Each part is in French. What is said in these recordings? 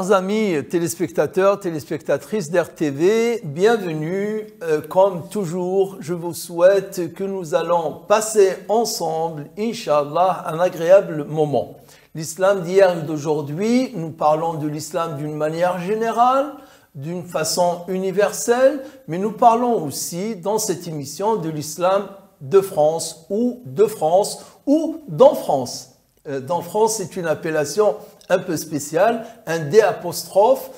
Chers amis téléspectateurs, téléspectatrices d'RTV, bienvenue. Comme toujours, je vous souhaite que nous allons passer ensemble, Inch'Allah, un agréable moment. L'islam d'hier et d'aujourd'hui, nous parlons de l'islam d'une manière générale, d'une façon universelle, mais nous parlons aussi dans cette émission de l'islam de France ou dans France. Dans France, c'est une appellation un peu spéciale, un D apostrophe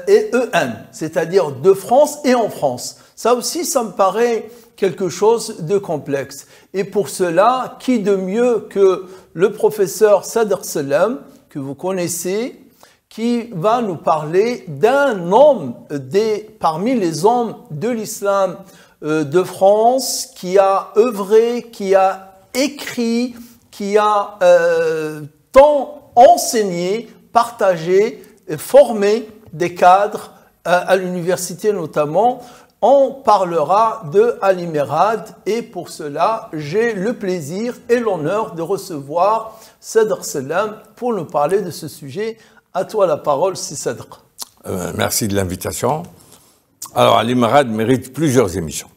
et EN, c'est-à-dire de France et en France. Ça aussi, ça me paraît quelque chose de complexe. Et pour cela, qui de mieux que le professeur Sadr Selam, que vous connaissez, qui va nous parler d'un homme parmi les hommes de l'islam de France, qui a œuvré, qui a écrit, qui a tant enseigné, partagé, formé des cadres à l'université notamment. On parlera de Ali Merad et pour cela, j'ai le plaisir et l'honneur de recevoir Sadr Selam pour nous parler de ce sujet. À toi la parole, c'est Sadr. Merci de l'invitation. Alors, Ali Merad mérite plusieurs émissions.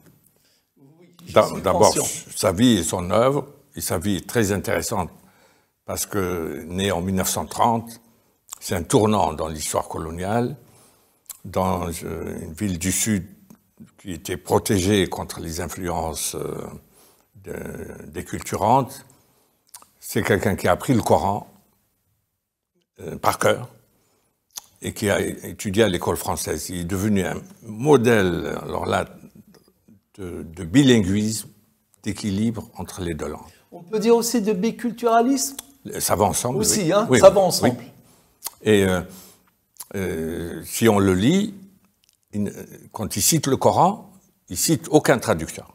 D'abord, sa vie et son œuvre. Et sa vie est très intéressante parce que, né en 1930, c'est un tournant dans l'histoire coloniale, dans une ville du Sud qui était protégée contre les influences déculturantes. C'est quelqu'un qui a appris le Coran par cœur et qui a étudié à l'école française. Il est devenu un modèle, alors là, de bilinguisme, d'équilibre entre les deux langues. On peut dire aussi de biculturalisme. Ça va ensemble. Aussi, oui. Hein, oui, ça va ensemble. Oui. Et si on le lit, quand il cite le Coran, il cite aucun traducteur.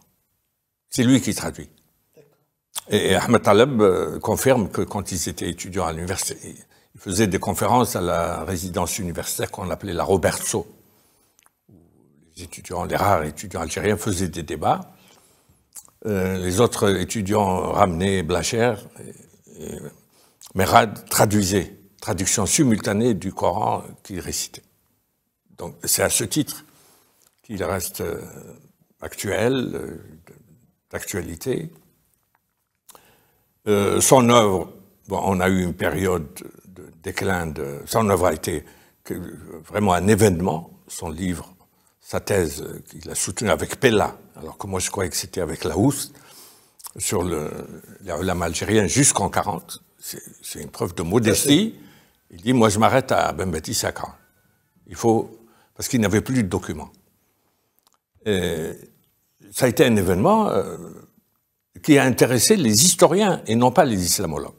C'est lui qui traduit. Et Ahmed Taleb confirme que quand ils étaient étudiants à l'université, ils faisaient des conférences à la résidence universitaire qu'on appelait la Robertso. Les rares étudiants algériens faisaient des débats. Les autres étudiants ramenaient Blacher, Merad traduisait, traduction simultanée du Coran qu'il récitait. Donc c'est à ce titre qu'il reste actuel, d'actualité. Son œuvre, bon, on a eu une période de déclin son œuvre a été vraiment un événement, son livre, sa thèse qu'il a soutenue avec Pella, alors que moi je croyais que c'était avec Laous, sur les ulama algériens jusqu'en 40. C'est une preuve de modestie. Il dit, moi je m'arrête à Ben Bati Sakra. Il faut, parce qu'il n'avait plus de documents. Et ça a été un événement qui a intéressé les historiens et non pas les islamologues,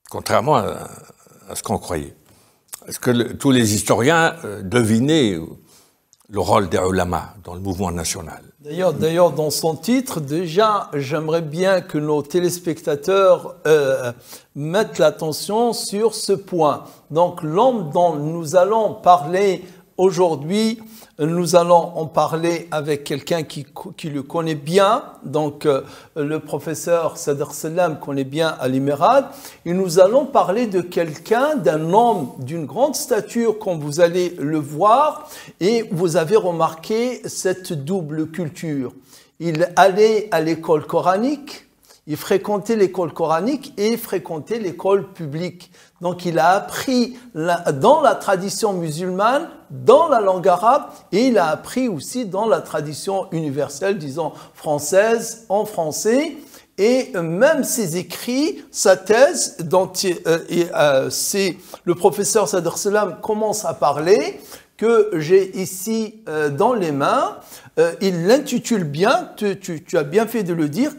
contrairement à ce qu'on croyait. Parce que tous les historiens devinaient le rôle des ulama dans le mouvement national. D'ailleurs, dans son titre, déjà, j'aimerais bien que nos téléspectateurs mettent l'attention sur ce point. Donc, l'homme dont nous allons parler aujourd'hui, nous allons en parler avec quelqu'un qui le connaît bien. Donc, le professeur Sadr Selam connaît bien Ali Merad. Et nous allons parler de quelqu'un, d'un homme d'une grande stature, comme vous allez le voir. Et vous avez remarqué cette double culture. Il allait à l'école coranique, il fréquentait l'école coranique et il fréquentait l'école publique. Donc il a appris dans la tradition musulmane, dans la langue arabe, et il a appris aussi dans la tradition universelle, disons française, en français. Et même ses écrits, sa thèse, dont le professeur Sadr Selam commence à parler, que j'ai ici dans les mains, il l'intitule bien, tu as bien fait de le dire,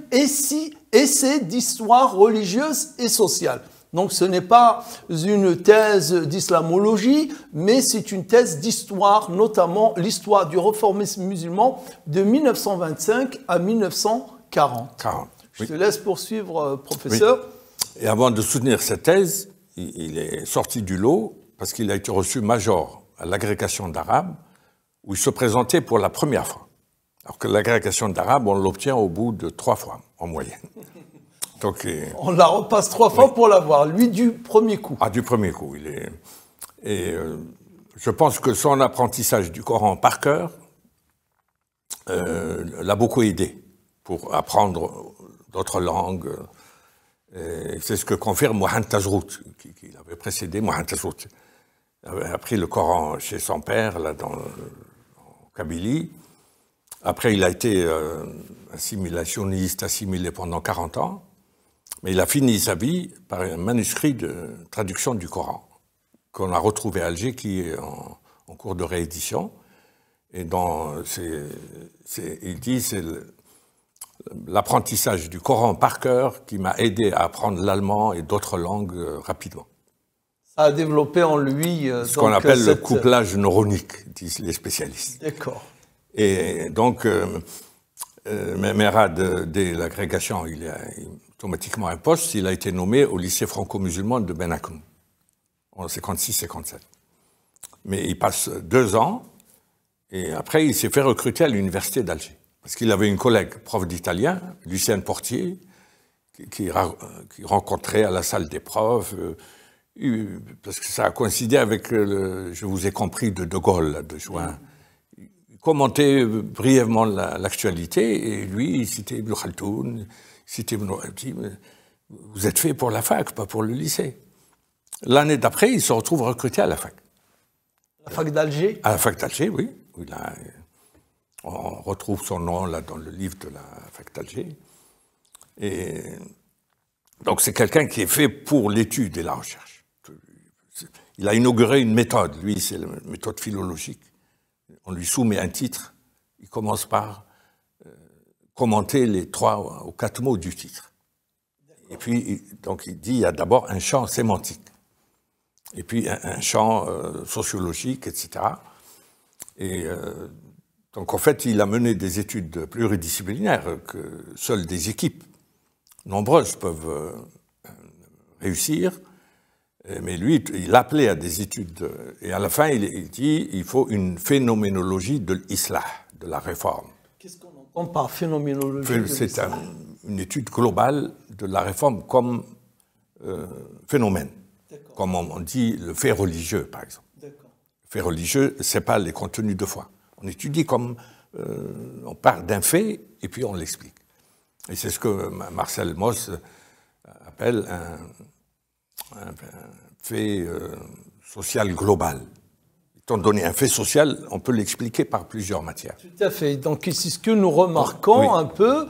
Essai d'histoire religieuse et sociale. Donc ce n'est pas une thèse d'islamologie, mais c'est une thèse d'histoire, notamment l'histoire du réformisme musulman de 1925 à 1940. Je te laisse poursuivre, professeur. Oui. Et avant de soutenir cette thèse, il est sorti du lot parce qu'il a été reçu major à l'agrégation d'arabe, où il se présentait pour la première fois. Alors que l'agrégation d'arabe, on l'obtient au bout de 3 fois, en moyenne. Donc, on la repasse 3 fois pour l'avoir, lui du premier coup. Ah, du premier coup. Et je pense que son apprentissage du Coran par cœur l'a beaucoup aidé pour apprendre d'autres langues. C'est ce que confirme Mohamed Tazrout, qui l'avait précédé. Mohamed Tazrout avait appris le Coran chez son père, là, en Kabylie. Après, il a été assimilationniste, assimilé pendant 40 ans. Mais il a fini sa vie par un manuscrit de traduction du Coran qu'on a retrouvé à Alger, qui est en cours de réédition. Et il dit c'est l'apprentissage du Coran par cœur qui m'a aidé à apprendre l'allemand et d'autres langues rapidement. Ça a développé en lui... ce qu'on appelle le couplage neuronique, disent les spécialistes. D'accord. Et donc, Merad, dès l'agrégation, il a automatiquement un poste. Il a été nommé au lycée franco-musulman de Ben Akoum, en 56-57. Mais il passe 2 ans, et après, il s'est fait recruter à l'université d'Alger. Parce qu'il avait une collègue, prof d'italien, Lucienne Portier, qui rencontrait à la salle des profs, parce que ça a coïncidé avec Je vous ai compris de Gaulle, de juin. Il commentait brièvement l'actualité, et lui, il citait Ibn Khaltoun, c'était vous êtes fait pour la fac, pas pour le lycée. L'année d'après, il se retrouve recruté à la fac. La fac d'Alger? À la fac d'Alger, oui. On retrouve son nom là dans le livre de la fac d'Alger. Et donc c'est quelqu'un qui est fait pour l'étude et la recherche. Il a inauguré une méthode, lui, c'est la méthode philologique. On lui soumet un titre, il commence par commenter les 3 ou 4 mots du titre. Et puis, donc, il dit, il y a d'abord un champ sémantique, et puis un champ sociologique, etc. Et donc, en fait, il a mené des études pluridisciplinaires que seules des équipes nombreuses peuvent réussir. Mais lui, il appelait à des études, et à la fin, il dit, il faut une phénoménologie de l'islah, de la réforme. Qu'est-ce qu'on entend par phénoménologie? C'est une étude globale de la réforme comme phénomène. Comme on dit le fait religieux, par exemple. Le fait religieux, ce n'est pas les contenus de foi. On étudie comme... on part d'un fait et puis on l'explique. Et c'est ce que Marcel Mauss appelle un fait social global. Étant donné un fait social, on peut l'expliquer par plusieurs matières. Tout à fait. Donc, c'est ce que nous remarquons un peu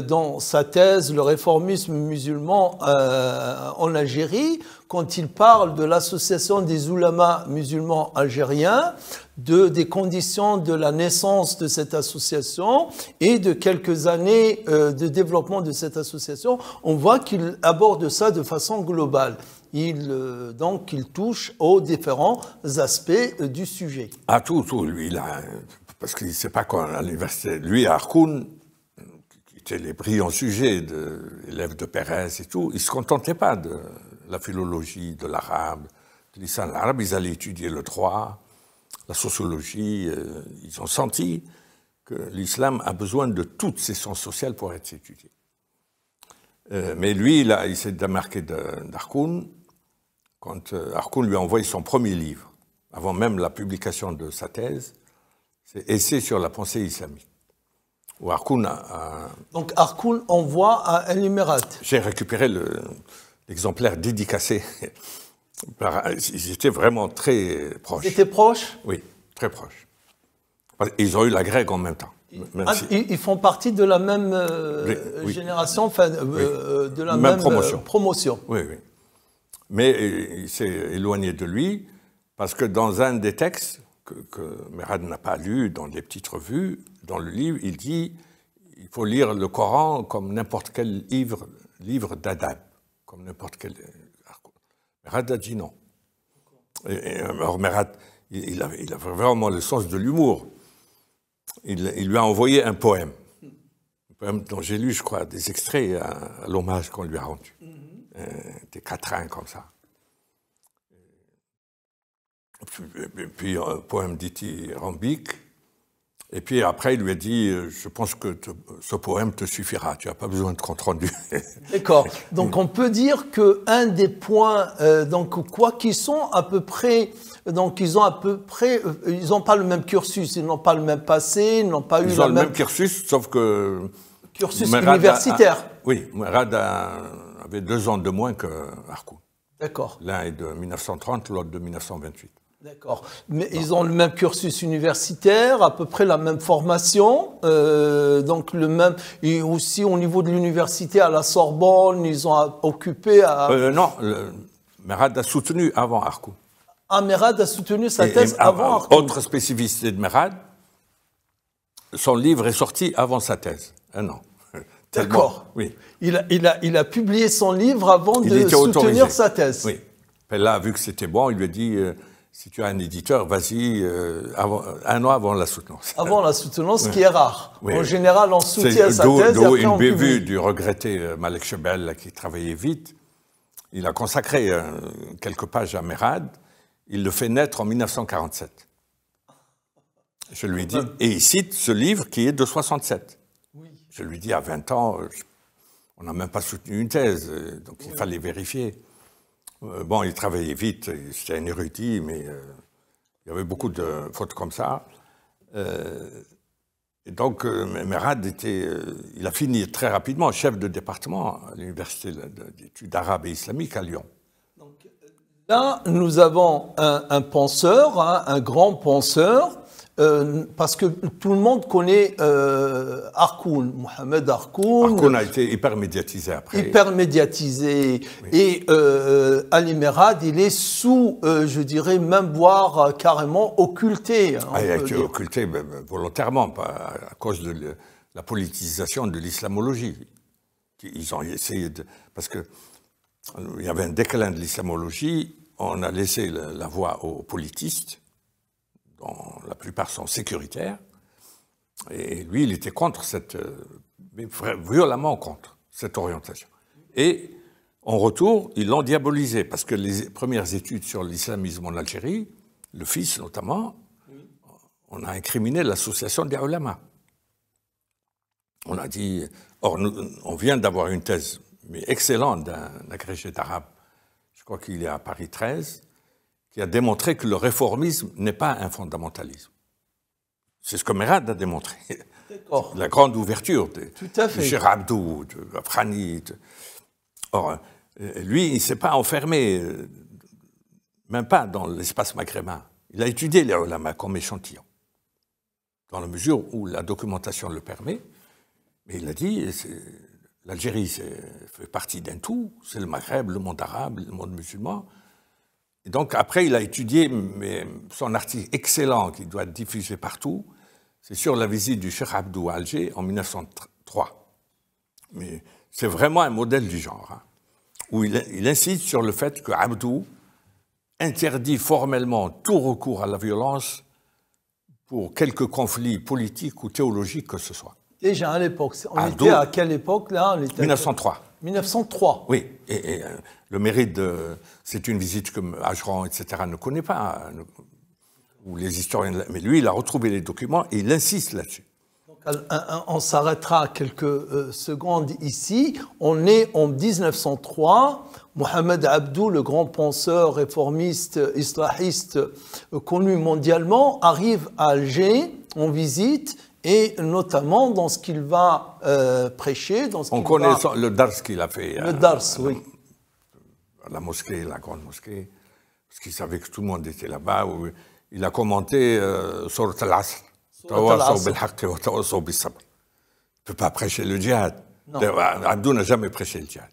dans sa thèse, le réformisme musulman en Algérie, quand il parle de l'association des oulémas musulmans algériens, des conditions de la naissance de cette association et de quelques années de développement de cette association. On voit qu'il aborde ça de façon globale. Donc, il touche aux différents aspects du sujet. Ah, tout, lui, là, parce qu'il ne sait pas quoi à l'université. Lui, à Harkoun, qui étaient les brillants sujets d'élèves de Pérez et tout, ils ne se contentaient pas de la philologie, de l'arabe, de l'islam arabe. Ils allaient étudier le droit, la sociologie. Ils ont senti que l'islam a besoin de toutes ses sciences sociales pour être étudié. Mais lui, il s'est démarqué d'Harkoun quand Harkoun lui a envoyé son premier livre, avant même la publication de sa thèse, c'est Essai sur la pensée islamique. Où Harkoun Donc Harkoun envoie à El Emirat. J'ai récupéré l'exemplaire dédicacé. Ils étaient vraiment très proches. Ils étaient proches? Oui, très proches. Ils ont eu la grecque en même temps. Ils font partie de la même génération, enfin, de la même promotion. Oui, oui. Mais il s'est éloigné de lui parce que dans un des textes que Merad n'a pas lu, dans les petites revues, dans le livre, il dit il faut lire le Coran comme n'importe quel livre d'adab, comme n'importe quel... Merad a dit non. Alors Merad, il avait vraiment le sens de l'humour. Il lui a envoyé un poème dont j'ai lu, je crois, des extraits à l'hommage qu'on lui a rendu. Des quatrains comme ça. Puis un poème dithyrambique, Et puis après, il lui a dit, je pense que ce poème te suffira, tu n'as pas besoin de compte rendu. D'accord. Donc on peut dire qu'un des points, donc quoi qu'ils sont à peu près, donc ils ont pas le même cursus, ils n'ont pas le même passé, ils n'ont pas eu Ils ont le même cursus, sauf que cursus universitaire. Oui, Merad avait 2 ans de moins que Harkoun. D'accord. L'un est de 1930, l'autre de 1928. D'accord. Mais ils ont le même cursus universitaire, à peu près la même formation, donc le même. Et aussi au niveau de l'université à la Sorbonne, ils ont occupé à. Non, Merad a soutenu avant Harkoun. Ah, Merad a soutenu sa thèse avant Harkoun. Autre spécificité de Merad, son livre est sorti avant sa thèse, un an. D'accord. Oui. Il a publié son livre avant de soutenir sa thèse. Oui. Et là, vu que c'était bon, il lui a dit si tu as un éditeur, vas-y, un an avant la soutenance. Avant la soutenance, ce qui est rare. Oui. En général, on soutient sa thèse. D'où une bévue du regretté Malek Chebel, qui travaillait vite. Il a consacré quelques pages à Merad. Il le fait naître en 1947. Je lui dis, et il cite ce livre qui est de 67. Oui. Je lui dis, à 20 ans, on n'a même pas soutenu une thèse, donc il fallait vérifier. Bon, il travaillait vite, c'était un érudit, mais il y avait beaucoup de fautes comme ça. Et donc, Merad il a fini très rapidement chef de département à l'Université d'études arabes et islamiques à Lyon. Donc, là, nous avons un penseur, un grand penseur, parce que tout le monde connaît Harkoun, Mohamed Harkoun. Harkoun a été hyper médiatisé après. Hyper médiatisé. Oui. Et Ali Merad, il est sous, je dirais, même voire carrément occulté. Il a été occulté volontairement, à cause de la politisation de l'islamologie. Ils ont essayé de... Parce qu'il y avait un déclin de l'islamologie, on a laissé la voie aux politistes, dont la plupart sont sécuritaires, et lui, il était contre violemment contre cette orientation. Et en retour, ils l'ont diabolisé, parce que les premières études sur l'islamisme en Algérie, le fils notamment, on a incriminé l'association des ulama. On a dit, or, on vient d'avoir une thèse, mais excellente, d'un agrégé d'arabe, je crois qu'il est à Paris 13, qui a démontré que le réformisme n'est pas un fondamentalisme. C'est ce que Merad a démontré. La grande ouverture de Cheikh Abdou, de Afrani. Or, lui, il ne s'est pas enfermé, même pas dans l'espace maghrébin. Il a étudié les ulama comme échantillon, dans la mesure où la documentation le permet. Mais il a dit, l'Algérie fait partie d'un tout, c'est le Maghreb, le monde arabe, le monde musulman. Et donc après, il a étudié, mais son article excellent qui doit être diffusé partout, c'est sur la visite du Cheikh Abdou à Alger en 1903. Mais c'est vraiment un modèle du genre, hein, où il insiste sur le fait que Abdou interdit formellement tout recours à la violence pour quelque conflit politique ou théologique que ce soit. Déjà à l'époque, on était à quelle époque là? 1903. 1903. Oui, et le mérite c'est une visite que Ajran, etc., ne connaît pas, ou les historiens, mais lui, il a retrouvé les documents et il insiste là-dessus. On s'arrêtera quelques secondes ici. On est en 1903. Mohamed Abdou, le grand penseur réformiste, islahiste connu mondialement, arrive à Alger en visite. Et notamment dans ce qu'il va prêcher. On connaît le dars qu'il a fait. Le dars, oui. La mosquée, la grande mosquée, parce qu'il savait que tout le monde était là-bas. Il a commenté Surat al-Asr. Il ne peut pas prêcher le djihad. Abdou n'a jamais prêché le djihad.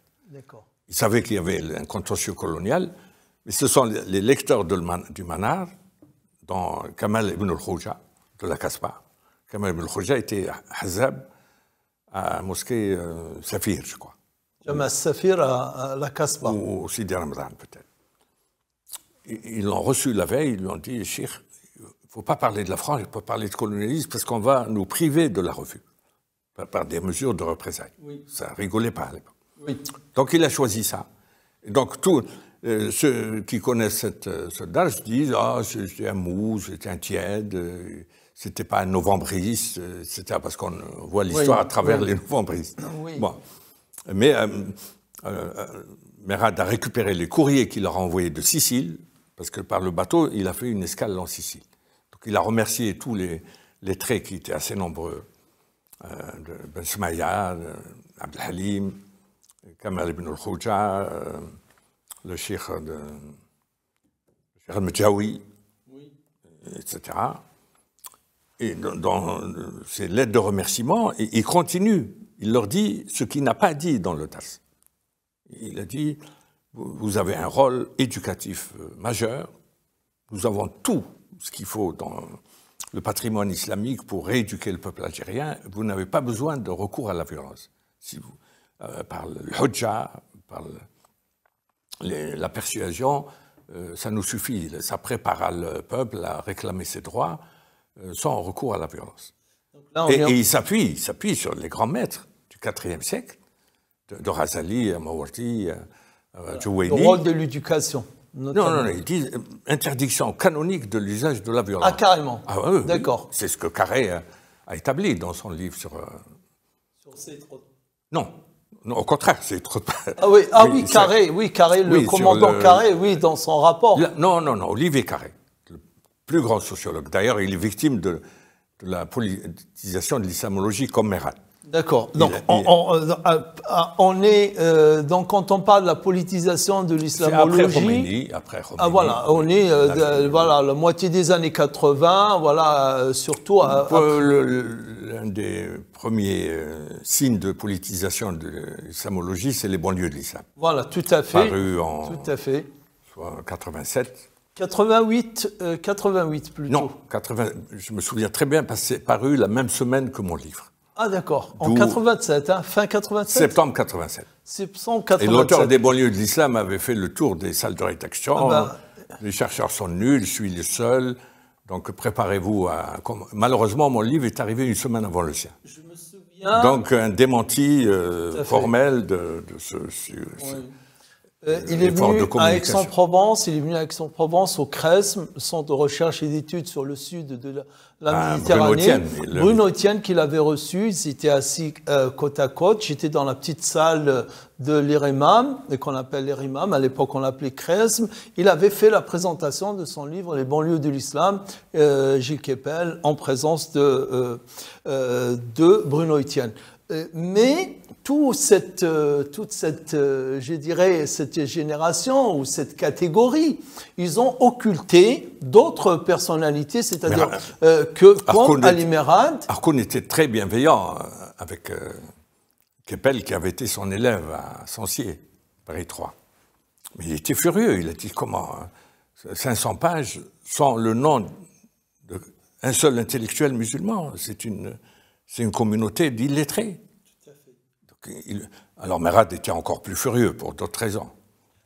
Il savait qu'il y avait un contentieux colonial, mais ce sont les lecteurs du Manar, dont Kamal ibn al-Khouja, de la Kasbah. Kamal ibn al-Khouja était Hazab à la mosquée Safir, je crois. Jamal Safir à la Kasbah. Ou Sidi Ramadan, peut-être. Ils l'ont reçu la veille, ils lui ont dit, Cheikh, il ne faut pas parler de la France, il ne faut pas parler de colonialisme, parce qu'on va nous priver de la revue, par des mesures de représailles. Oui. Ça ne rigolait pas à l'époque. Oui. Donc il a choisi ça. Et donc tous ceux qui connaissent ce dars disent, c'était un mou, c'était un tiède, c'était pas un novembriste, etc. Parce qu'on voit l'histoire à travers les novembristes. Oui. Bon. Mais Merad a récupéré les courriers qu'il leur a envoyés de Sicile, parce que par le bateau, il a fait une escale en Sicile. Donc il a remercié tous les traits qui étaient assez nombreux, de Ben Smaïa, Abdel Halim, Kamal ibn al-Khouja, le cheikh al-Medjawi, etc. Et dans ces lettres de remerciement, il continue. Il leur dit ce qu'il n'a pas dit dans le Dars. Il a dit, vous avez un rôle éducatif majeur, nous avons tout ce qu'il faut dans le patrimoine islamique pour rééduquer le peuple algérien, vous n'avez pas besoin de recours à la violence. Si vous, par le hujja, par la persuasion, ça nous suffit, ça prépare le peuple à réclamer ses droits sans recours à la violence. Là, et il s'appuie sur les grands maîtres du IVe siècle, de Razali, Mawardi, Jouaini. Le rôle de l'éducation. Non, il dit interdiction canonique de l'usage de la violence. Ah, carrément. Ah, oui, d'accord. C'est ce que Carré a établi dans son livre sur ces trop... Non, au contraire, c'est trop... Ah oui, Carré, le commandant Carré, dans son rapport. Non, Olivier Carré, le plus grand sociologue. D'ailleurs, il est victime de la politisation de l'islamologie comme Merad. D'accord. Donc, donc, quand on parle de la politisation de l'islamologie, après Khomeini. Ah voilà, on est la moitié des années 80, surtout. L'un des premiers signes de politisation de l'islamologie, c'est les banlieues de l'islam. Voilà, tout à fait. Paru en tout à fait. Soit 87. 88 plutôt. Non, 80, je me souviens très bien parce que c'est paru la même semaine que mon livre. Ah d'accord, en 87, fin 87 Septembre 87. Septembre 87. Et l'auteur des banlieues de l'islam avait fait le tour des salles de rédaction. Les chercheurs sont nuls, je suis le seul. Donc préparez-vous à... Malheureusement, mon livre est arrivé une semaine avant le sien. Je me souviens... Donc un démenti formel de ce... il est venu à Aix-en-Provence, au CRESM, le Centre de recherche et d'études sur le sud de la Méditerranée. Bruno Etienne qui l'avait reçu, ils étaient assis côte à côte. J'étais dans la petite salle de l'IREMAM, et qu'on appelle l'IREMAM, à l'époque on l'appelait CRESM. Il avait fait la présentation de son livre « Les banlieues de l'islam », Gilles Kepel, en présence de Bruno Etienne. Mais toute cette, je dirais, cette génération ou cette catégorie, ils ont occulté d'autres personnalités, c'est-à-dire comme Ali Merad. Harkoun était très bienveillant avec Kepel, qui avait été son élève à Sancier, Paris 3. Mais il était furieux, il a dit comment 500 pages sans le nom d'un seul intellectuel musulman, c'est une communauté d'illettrés. Alors Merad était encore plus furieux pour d'autres raisons.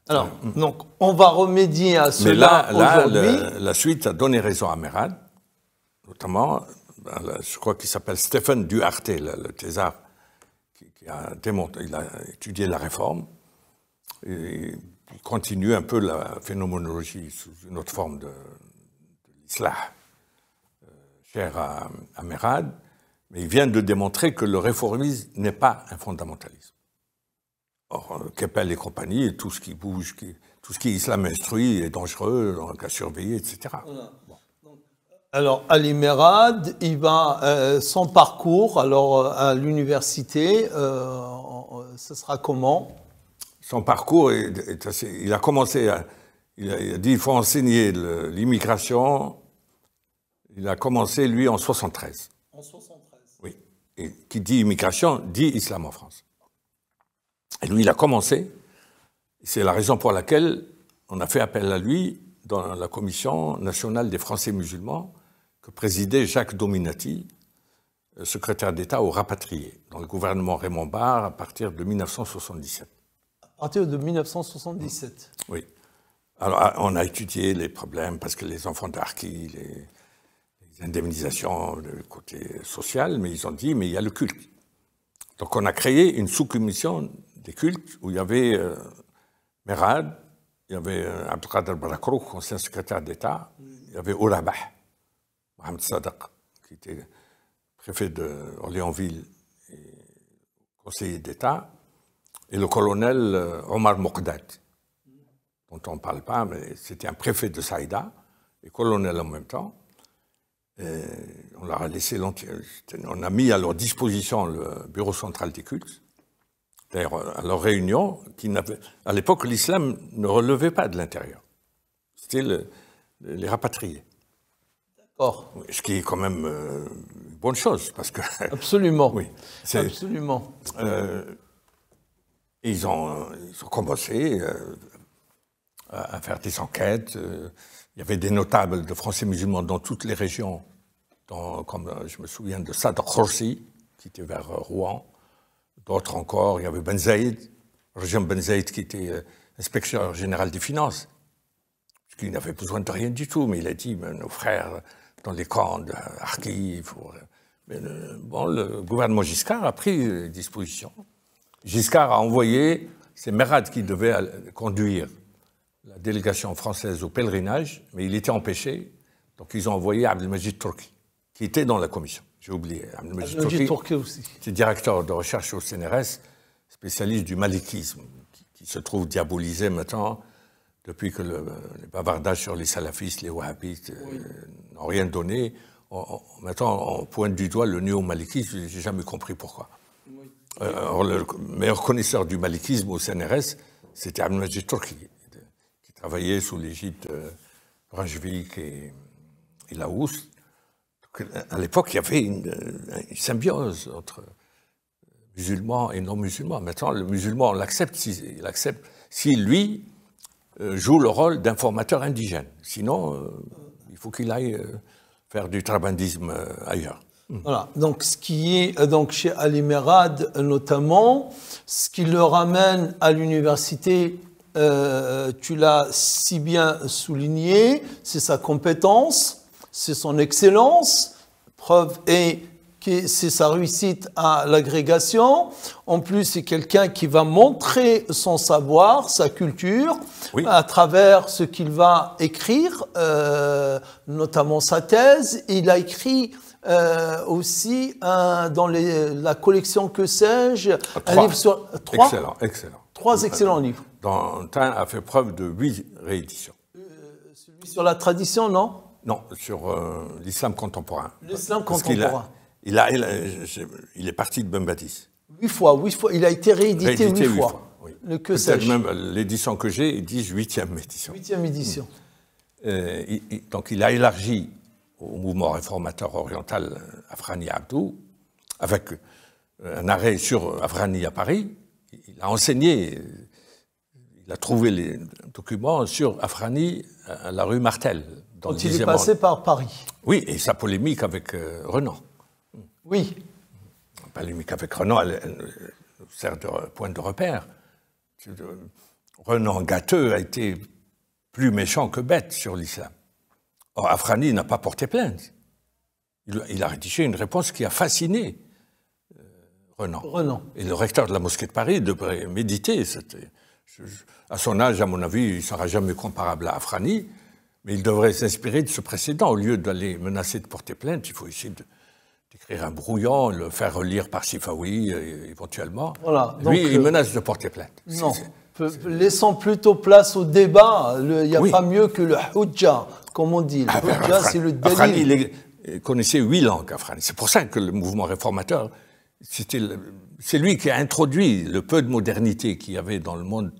Alors, donc, on va remédier à cela aujourd'hui. La suite a donné raison à Merad, notamment, je crois qu'il s'appelle Stéphane Duarte, le thésard, qui a démontré, il a étudié la réforme, et il continue un peu la phénoménologie sous une autre forme de l'islah, chère à Merad. Mais il vient de démontrer que le réformisme n'est pas un fondamentalisme. Or, Kepel et compagnie, tout ce qui bouge, tout ce qui est islam instruit est dangereux, donc à surveiller, etc. Voilà. Bon. Alors, Ali Merad, il va son parcours, alors à l'université, ce sera comment? Son parcours est assez. Il a commencé il a dit il faut enseigner l'immigration. Il a commencé lui en 73. En 73. Oui. Et qui dit immigration dit islam en France. Et lui, il a commencé. C'est la raison pour laquelle on a fait appel à lui dans la Commission nationale des Français musulmans que présidait Jacques Dominati, secrétaire d'État aux rapatriés, dans le gouvernement Raymond Barre à partir de 1977. À partir de 1977. Oui. Alors, on a étudié les problèmes parce que les enfants d'Arki, les indemnisations du côté social, mais ils ont dit, mais il y a le culte. Donc on a créé une sous-commission des cultes où il y avait Merad, il y avait Abdelkader Barakrouk, ancien secrétaire d'État, il y avait Ourabah, Mohamed Sadaq, qui était préfet d'Orléansville et conseiller d'État, et le colonel Omar Mokdad, dont on ne parle pas, mais c'était un préfet de Saïda, et colonel en même temps. Et on leur a laissé on a mis à leur disposition le bureau central des cultes. D'ailleurs, à leur réunion, à l'époque, l'islam ne relevait pas de l'intérieur. C'était les rapatriés. D'accord. Ce qui est quand même une bonne chose, parce que... Absolument. Oui. Absolument. Ils ont commencé à faire des enquêtes. Il y avait des notables de Français musulmans dans toutes les régions, comme je me souviens de Sadr Khorsi, qui était vers Rouen, d'autres encore. Il y avait Ben Zaïd, Rajam Ben Zaïd, qui était inspecteur général des finances, qui n'avait besoin de rien du tout, mais il a dit, nos frères dans les camps de Harki, le gouvernement Giscard a pris disposition. Giscard a envoyé, c'est Merad qui devait conduire la délégation française au pèlerinage, mais il était empêché, donc ils ont envoyé Abdelmajid Turki, qui était dans la commission. J'ai oublié. Abdelmajid Turki aussi. C'est directeur de recherche au CNRS, spécialiste du malikisme, qui se trouve diabolisé maintenant, depuis que les bavardages sur les salafistes, les wahhabites n'ont rien donné. Maintenant, on pointe du doigt le néo-malikisme, je n'ai jamais compris pourquoi. Oui. Le meilleur connaisseur du malikisme au CNRS, c'était Abdelmajid Turki, qui travaillait sous l'égide de Rajvik et Laous. À l'époque, il y avait une symbiose entre musulmans et non-musulmans. Maintenant, le musulman, on l'accepte si lui joue le rôle d'informateur indigène. Sinon, il faut qu'il aille faire du trabandisme ailleurs. Voilà. Donc, ce qui est donc chez Ali Merad notamment, ce qui le ramène à l'université, tu l'as si bien souligné, c'est sa compétence, c'est son excellence. Preuve est que c'est sa réussite à l'agrégation. En plus, c'est quelqu'un qui va montrer son savoir, sa culture, oui, à travers ce qu'il va écrire, notamment sa thèse. Il a écrit aussi dans la collection Que sais-je, un livre sur excellent. 3 excellents livres. Dantin a fait preuve de 8 rééditions. Celui sur la tradition, non? Non, sur l'islam contemporain. L'islam contemporain. Il est parti de Bembadis. 8 fois. Il a été réédité 8 fois. Oui. Le Que sais-je. Même l'édition que j'ai, ils disent 8e édition. 8e édition. Donc il a élargi au mouvement réformateur oriental Afrani Abdou, avec un arrêt sur Afrani à Paris. Il a enseigné, il a trouvé les documents sur Afrani à la rue Martel. Donc il est passé par Paris. Oui, et sa polémique avec Renan. Oui. La polémique avec Renan, elle sert de point de repère. Renan Gâteux a été plus méchant que bête sur l'islam. Or, Afrani n'a pas porté plainte. Il a rédigé une réponse qui a fasciné Renan. Et le recteur de la mosquée de Paris devrait méditer. À son âge, à mon avis, il ne sera jamais comparable à Afrani, mais il devrait s'inspirer de ce précédent. Au lieu d'aller menacer de porter plainte, il faut essayer d'écrire un brouillon, le faire relire par Sifawi, éventuellement. Voilà, donc, lui, il menace de porter plainte. Non. Laissons plutôt place au débat. Il n'y a pas mieux que le hujja, comme on dit. Le hujja, c'est le dalil. Afrani, il connaissait 8 langues, Afrani. C'est pour ça que le mouvement réformateur, c'est lui qui a introduit le peu de modernité qu'il y avait dans le monde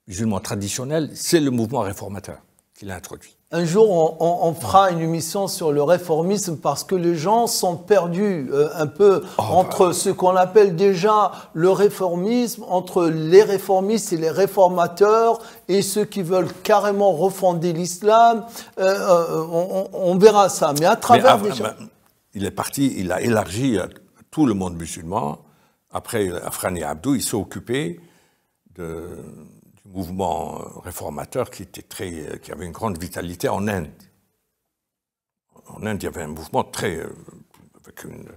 musulman traditionnel. C'est le mouvement réformateur qui l'a introduit. Un jour, on fera une émission sur le réformisme parce que les gens sont perdus un peu entre ce qu'on appelle déjà le réformisme, entre les réformistes et les réformateurs et ceux qui veulent carrément refonder l'islam. On verra ça. Mais à travers il a élargi à tout le monde musulman. Après Afrani Abdou, il s'est occupé du mouvement réformateur qui avait une grande vitalité en Inde. En Inde, il y avait un mouvement avec un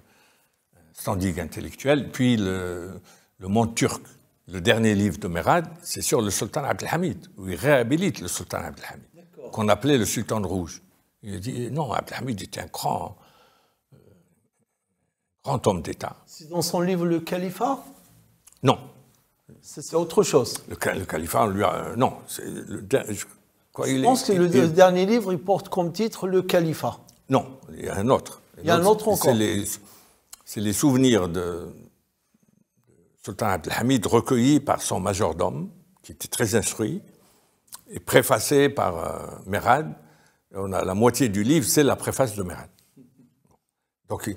standing intellectuel. Puis le monde turc. Le dernier livre de Merad, c'est sur le sultan Abdelhamid, où il réhabilite le sultan Abdelhamid, qu'on appelait le sultan de rouge. Il dit non, Abdelhamid était un grand grand homme d'État. C'est dans son livre Le Califat? Non. C'est autre chose. Le califat, lui non. Je pense que le dernier livre, il porte comme titre Le Califat. Non, il y a un autre. Il y a un autre encore. C'est les souvenirs de Sultan Abdelhamid recueillis par son majordome, qui était très instruit, et préfacé par Merad. On a la moitié du livre, c'est la préface de Merad. Donc,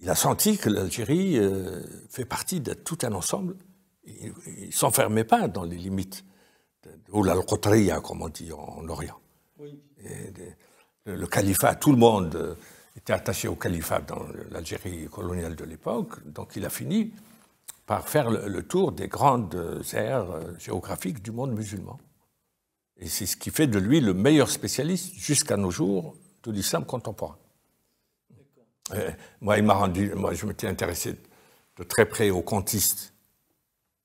il a senti que l'Algérie fait partie de tout un ensemble. Il ne s'enfermait pas dans les limites ou l'al-Qotriya, comme on dit en Orient. Oui. Le califat, tout le monde était attaché au califat dans l'Algérie coloniale de l'époque, donc il a fini par faire le tour des grandes aires géographiques du monde musulman. Et c'est ce qui fait de lui le meilleur spécialiste jusqu'à nos jours de l'islam contemporain. Moi, je m'étais intéressé de très près aux contistes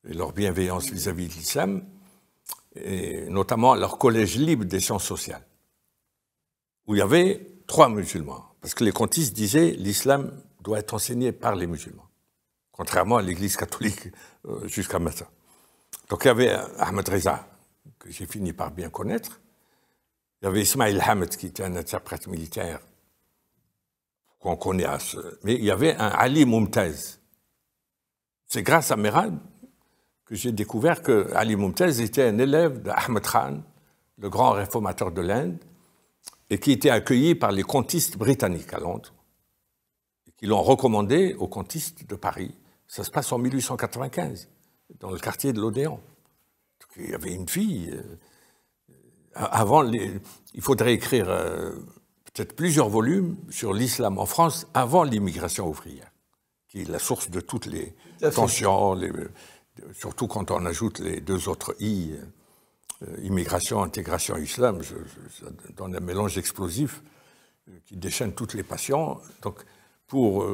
et leur bienveillance vis-à-vis de l'islam, et notamment à leur collège libre des sciences sociales, où il y avait 3 musulmans, parce que les contistes disaient l'islam doit être enseigné par les musulmans, contrairement à l'Église catholique jusqu'à maintenant. Donc il y avait Ahmed Reza, que j'ai fini par bien connaître, il y avait Ismail Hamed, qui était un interprète militaire qu'on connaît, mais il y avait un Ali Mumtaz. C'est grâce à Merad que j'ai découvert que Ali Mumtaz était un élève d'Ahmed Khan, le grand réformateur de l'Inde, et qui était accueilli par les contistes britanniques à Londres, et qui l'ont recommandé aux contistes de Paris. Ça se passe en 1895, dans le quartier de l'Odéon. Il y avait une fille. Il faudrait écrire peut-être plusieurs volumes sur l'islam en France avant l'immigration ouvrière, qui est la source de toutes les tensions, surtout quand on ajoute les 2 autres I, immigration, intégration, islam, ça donne un mélange explosif qui déchaîne toutes les passions. Donc, pour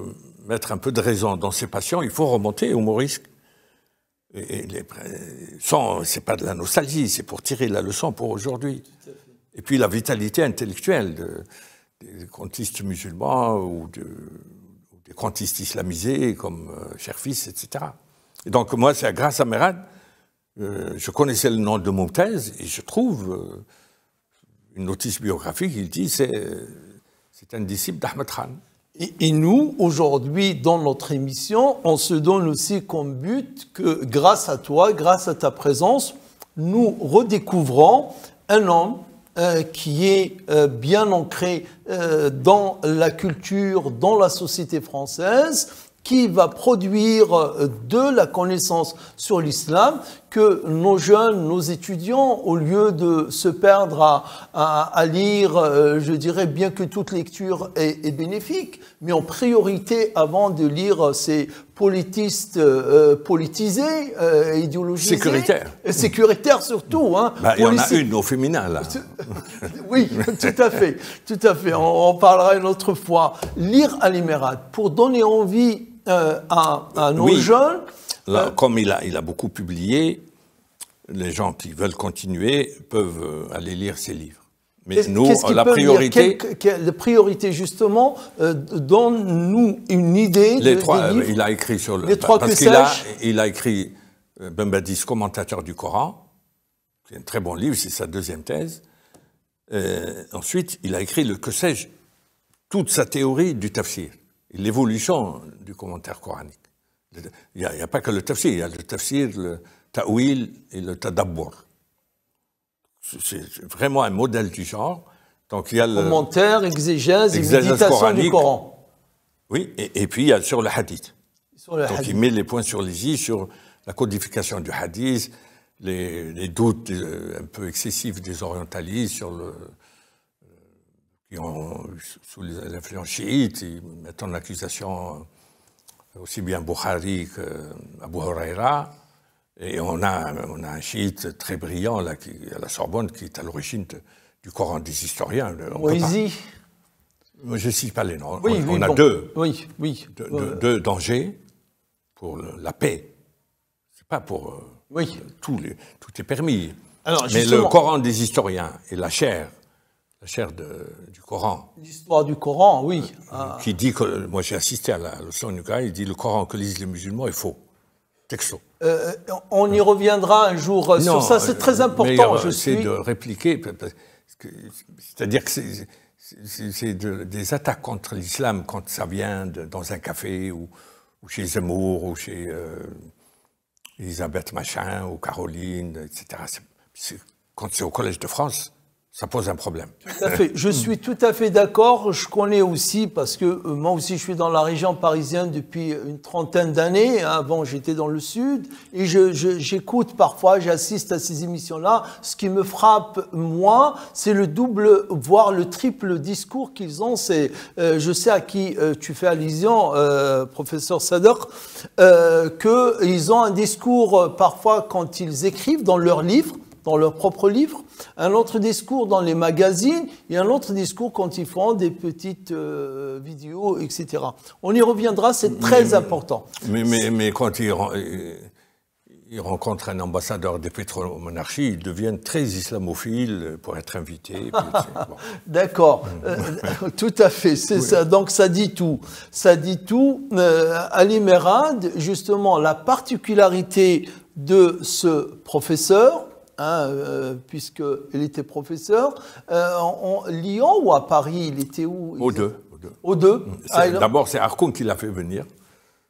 mettre un peu de raison dans ces passions, il faut remonter au Morisque. C'est pas de la nostalgie, c'est pour tirer la leçon pour aujourd'hui. Et puis la vitalité intellectuelle des contistes musulmans ou des contistes islamisés comme Cherfis, etc. Et donc moi, c'est grâce à Merad, je connaissais le nom de Mumtaz et je trouve une notice biographique, il dit c'est un disciple d'Ahmed Khan. Et nous, aujourd'hui, dans notre émission, on se donne aussi comme but que grâce à toi, grâce à ta présence, nous redécouvrons un homme qui est bien ancré dans la culture, dans la société française, qui va produire de la connaissance sur l'islam que nos jeunes, nos étudiants, au lieu de se perdre à lire, je dirais bien que toute lecture est bénéfique, mais en priorité avant de lire ces politistes politisés, idéologisés. Sécuritaires. Sécuritaires surtout. Hein. Il y en a une au féminin, là. Oui, tout à fait. Tout à fait. On parlera une autre fois. Lire Ali Merad pour donner envie à nos jeunes. Là, comme il a beaucoup publié, les gens qui veulent continuer peuvent aller lire ses livres. Mais nous, la priorité... La priorité, justement, donne-nous une idée des livres. Il a écrit sur le... Les 3 parce qu'il a écrit Ben Badis, commentateur du Coran. C'est un très bon livre, c'est sa 2e thèse. Ensuite, il a écrit le que sais-je, toute sa théorie du tafsir, l'évolution du commentaire coranique. Il n'y a pas que le tafsir, il y a le tafsir, le ta'wil et le tadabbur. C'est vraiment un modèle du genre. Donc, il y a le commentaire, exégèse et méditation coranique, du Coran. Oui, et puis il y a sur le hadith. Donc il met les points sur les i sur la codification du hadith, les doutes un peu excessifs des orientalistes sur qui ont sous l'influence chiite, ils mettent en accusation aussi bien Bukhari qu'Abu Huraira. Et on a un chiite très brillant là, à la Sorbonne qui est à l'origine du Coran des historiens. Moïse. Je ne cite pas les noms. Oui, on a deux. Oui. Deux dangers pour la paix. C'est pas pour tout est permis. Alors, mais le Coran des historiens et la chair la chaire du Coran. L'histoire du Coran, oui. Qui dit que, moi j'ai assisté à la leçon du Coran, il dit le Coran que lisent les musulmans est faux. Texto. On y reviendra un jour sur ça, c'est très important. J'essaie de répliquer, c'est-à-dire que c'est des attaques contre l'islam quand ça vient dans un café ou chez Zemmour ou chez Elisabeth Machin ou Caroline, etc. Quand c'est au Collège de France, ça pose un problème. Tout à fait. Je suis tout à fait d'accord. Je connais aussi, parce que moi aussi je suis dans la région parisienne depuis une trentaine d'années. Avant j'étais dans le sud et j'écoute parfois, j'assiste à ces émissions-là. Ce qui me frappe, moi, c'est le double, voire le triple discours qu'ils ont. Je sais à qui tu fais allusion, professeur Sadr, qu'ils ont un discours parfois quand ils écrivent dans leurs livres, dans leurs propres livres, un autre discours dans les magazines et un autre discours quand ils font des petites vidéos, etc. On y reviendra, c'est très important. Mais quand ils rencontrent un ambassadeur des pétromonarchies, ils deviennent très islamophiles pour être invités. Bon. D'accord, tout à fait, c'est ça. Donc ça dit tout. Ça dit tout. Ali Merad, justement, la particularité de ce professeur, puisqu'il était professeur, en Lyon ou à Paris, il était où? Aux deux. Aux deux. D'abord, c'est Harkoun qui l'a fait venir.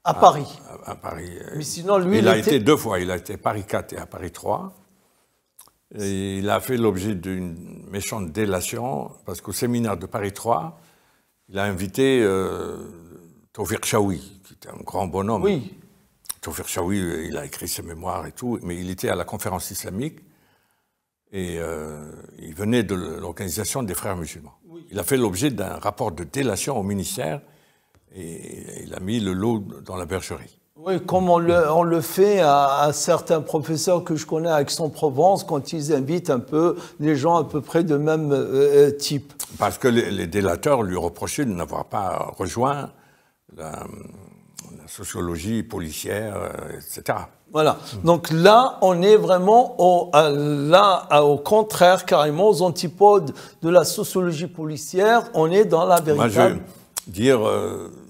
À Paris. À Paris. Mais sinon, lui, il a été 2 fois. Il a été à Paris 4 et à Paris 3. Et il a fait l'objet d'une méchante délation, parce qu'au séminaire de Paris 3, il a invité Tawfiq Chaoui, qui était un grand bonhomme. Oui. Tawfiq Chaoui, il a écrit ses mémoires et tout, mais il était à la conférence islamique. Et il venait de l'organisation des frères musulmans. Oui. Il a fait l'objet d'un rapport de délation au ministère et il a mis le lot dans la bergerie. Oui, comme on le fait à certains professeurs que je connais à Aix-en-Provence quand ils invitent un peu les gens à peu près de même type. Parce que les délateurs lui reprochaient de n'avoir pas rejoint la sociologie policière, etc. Voilà. Donc là, on est vraiment au contraire, carrément, aux antipodes de la sociologie policière. On est dans la véritable... Moi, je veux dire,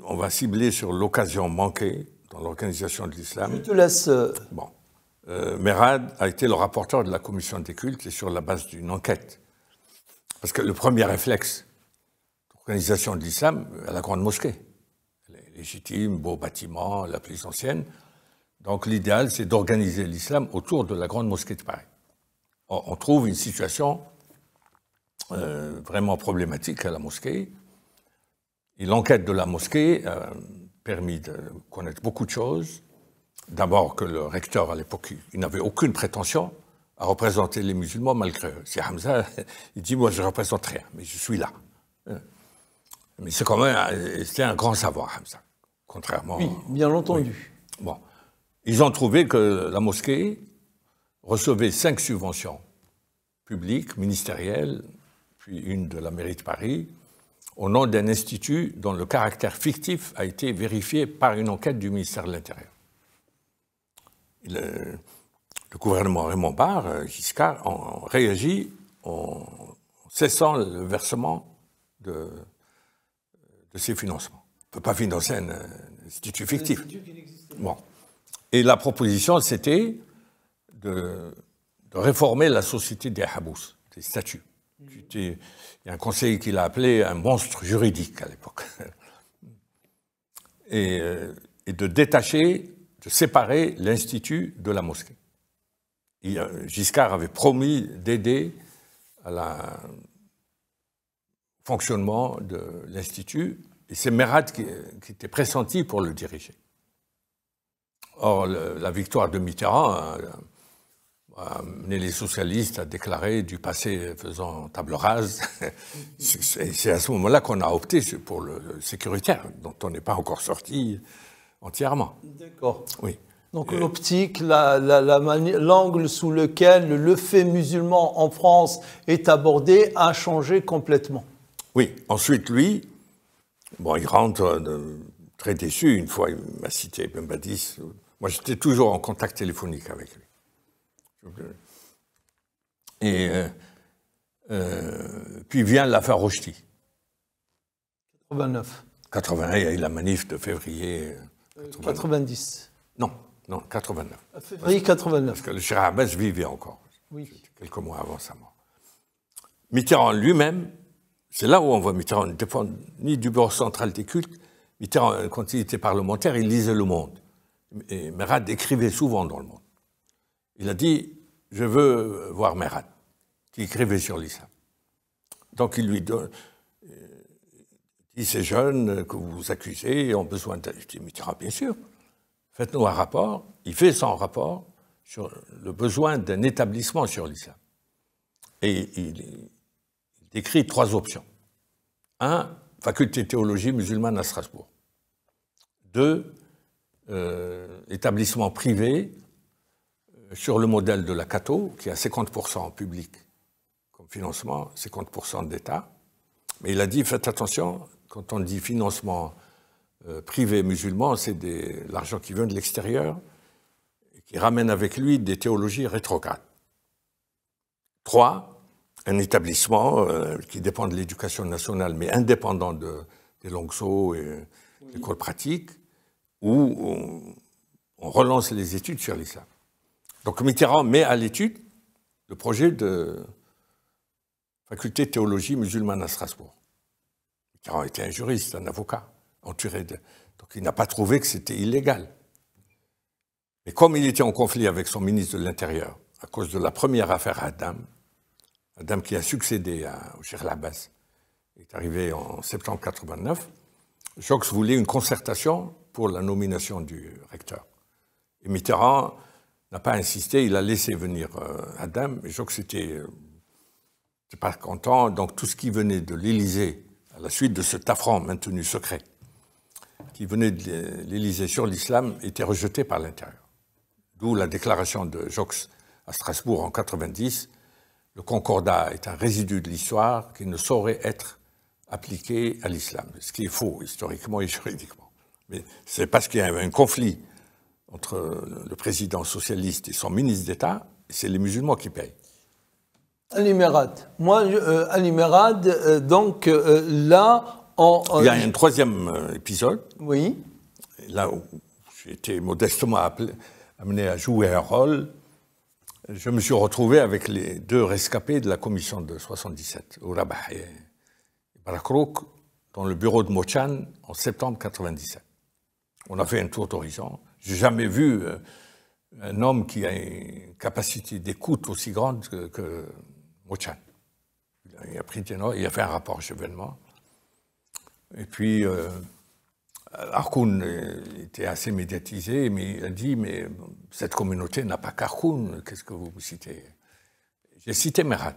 on va cibler sur l'occasion manquée dans l'organisation de l'islam. Je te laisse... Bon. Merad a été le rapporteur de la commission des cultes et sur la base d'une enquête. Parce que le premier réflexe d'organisation de l'islam, à la grande mosquée. Elle est légitime, beau bâtiment, la plus ancienne. Donc l'idéal, c'est d'organiser l'islam autour de la grande mosquée de Paris. On trouve une situation vraiment problématique à la mosquée. Et l'enquête de la mosquée a permis de connaître beaucoup de choses. D'abord que le recteur, à l'époque, il n'avait aucune prétention à représenter les musulmans malgré eux. C'est Hamza, il dit, moi je ne représente rien, mais je suis là. Mais c'est quand même, c'était un grand savoir, Hamza, contrairement... Oui, bien entendu. Oui. Bon. Ils ont trouvé que la mosquée recevait 5 subventions publiques, ministérielles, puis une de la mairie de Paris, au nom d'un institut dont le caractère fictif a été vérifié par une enquête du ministère de l'Intérieur. Le gouvernement Raymond Barre, Giscard, ont réagi en cessant le versement de ces financements. On ne peut pas financer un institut fictif. Bon. Et la proposition, c'était de réformer la société des habous, des statuts. Il y a un conseiller qui l'a appelé un monstre juridique à l'époque. Et de détacher, de séparer l'institut de la mosquée. Giscard avait promis d'aider à la fonctionnement de l'institut, et c'est Merad qui était pressenti pour le diriger. Or, la victoire de Mitterrand a amené les socialistes à déclarer du passé faisant table rase. C'est à ce moment-là qu'on a opté pour le sécuritaire, dont on n'est pas encore sorti entièrement. D'accord. Oui. Donc l'optique, l'angle sous lequel le fait musulman en France est abordé a changé complètement. Oui. Ensuite, lui, bon, il rentre très déçu. Une fois, il m'a cité Ben Badis. Moi, j'étais toujours en contact téléphonique avec lui. Et Puis vient l'affaire Rochety. 89. 81, il y a eu la manif de février 90. Non, 89. Février 89. Parce que le Cheikh Abbas vivait encore. Oui. Quelques mois avant sa mort. Mitterrand lui-même, c'est là où on voit Mitterrand ne dépend ni du bureau central des cultes. Mitterrand, quand il était parlementaire, il lisait Le Monde. Et Merad écrivait souvent dans Le Monde. Il a dit « Je veux voir Merad », qui écrivait sur l'islam. Donc il lui donne... Il dit « Ces jeunes que vous accusez ont besoin de... » Je dis « Mitterrand, bien sûr, faites-nous un rapport. » Il fait son rapport sur le besoin d'un établissement sur l'islam. Et il décrit 3 options. 1, faculté de théologie musulmane à Strasbourg. 2, établissement privé sur le modèle de la Cato, qui a 50% en public comme financement, 50% d'État. Mais il a dit, faites attention, quand on dit financement privé musulman, c'est l'argent qui vient de l'extérieur et qui ramène avec lui des théologies rétrogrades. 3, un établissement qui dépend de l'éducation nationale, mais indépendant des Longso et l'école pratique, où on relance les études sur l'islam. Donc Mitterrand met à l'étude le projet de faculté de théologie musulmane à Strasbourg. Mitterrand était un juriste, un avocat, entouré de... Donc il n'a pas trouvé que c'était illégal. Mais comme il était en conflit avec son ministre de l'Intérieur, à cause de la première affaire Adam qui a succédé au Cheikh Abbas, est arrivé en septembre 89, Jox voulait une concertation pour la nomination du recteur. Et Mitterrand n'a pas insisté, il a laissé venir Adam, et Jox n'était pas content, donc tout ce qui venait de l'Élysée, à la suite de cet affront maintenu secret, qui venait de l'Élysée sur l'islam, était rejeté par l'intérieur. D'où la déclaration de Jox à Strasbourg en 90, le concordat est un résidu de l'histoire qui ne saurait être appliqué à l'islam, ce qui est faux historiquement et juridiquement. Mais c'est parce qu'il y a un conflit entre le président socialiste et son ministre d'État, et c'est les musulmans qui payent. Ali Merad. Moi, Ali Merad, donc là... Il y a un 3e épisode. Oui. Là où j'ai été modestement amené à jouer un rôle. Je me suis retrouvé avec les 2 rescapés de la commission de 77, Ourabah et Barakrouk, dans le bureau de Mochan en septembre 97. On a fait un tour d'horizon. Je n'ai jamais vu un homme qui a une capacité d'écoute aussi grande que Mochan. Il a pris des notes, il a fait un rapport événement. Et puis, Harkoun était assez médiatisé, mais il a dit, mais cette communauté n'a pas qu'Harkoun, qu'est-ce que vous citez? J'ai cité Merad.